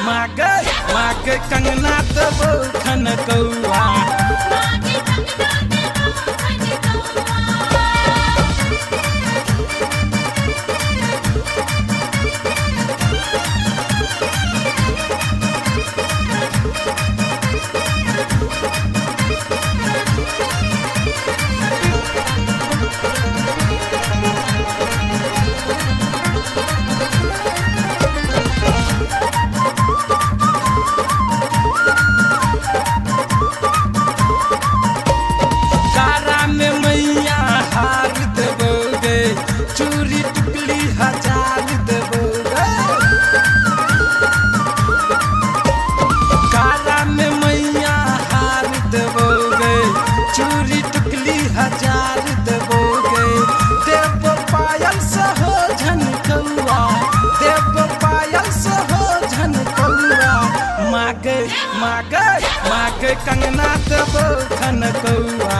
मागे कंगना देबो खन कौआ चूरी टुकली 1000 देबोगे कारा में मैया हार देबोगे चूरी टुकली 1000 देबोगे देबो पायल से हो झनकौआ देबो पायल से हो झनकौआ मागे कंगना देबो खन कौआ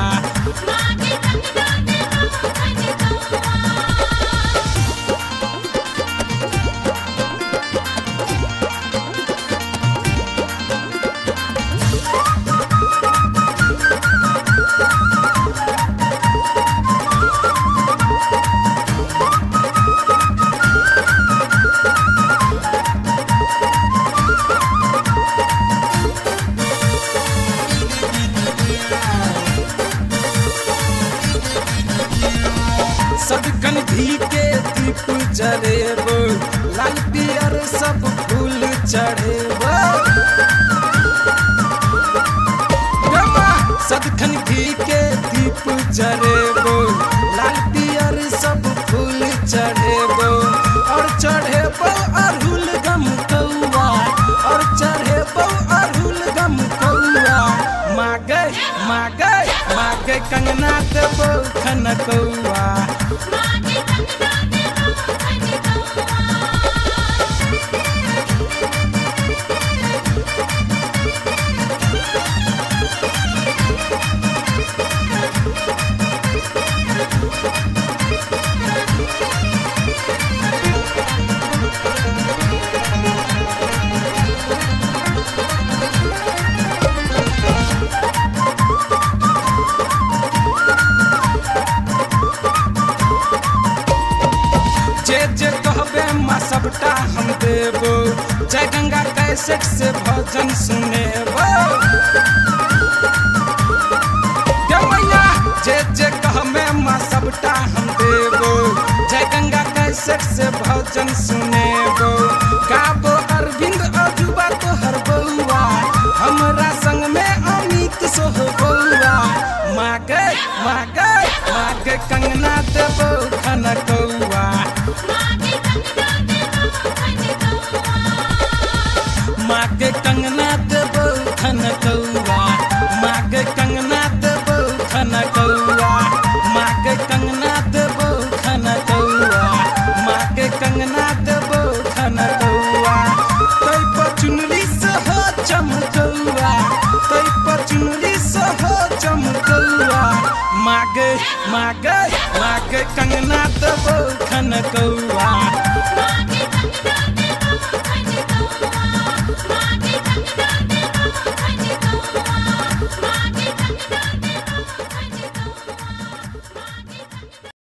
सदकन घी के दीप जरेबो लाल पियर सब फूल चढ़ेबो सदकन घी के दीप जरेबो लाल पियर सब फूल चढ़ेबो और चढ़ेबो अरहुल गम कौआ और चढ़ेबो अरहुल गम कौआ मागे कंगना देबो खन कौआ जे कहबे माँ सबटा हम देबो जय गंगा कैसेट से भजन सुनेबो मैया जे कहबे माँ सबटा हम देबो जय गंगा कैसेट से भजन सुनेबो गाबो अरविंद अजूबा तोहर बउआ हमरा संग में अमित सोह बउआ मागे कंगना देबो खन कौआ मागे कंगना देबो खन कौआ मागे कंगना देबो खन कौआ मागे कंगना देबो खन कौआ मागे कंगना देबो खन कौआ तै पर चुनरी से हो चमकौआ तै पर चुनरी से हो चमकौआ मागे कंगना देबो खन कौआ।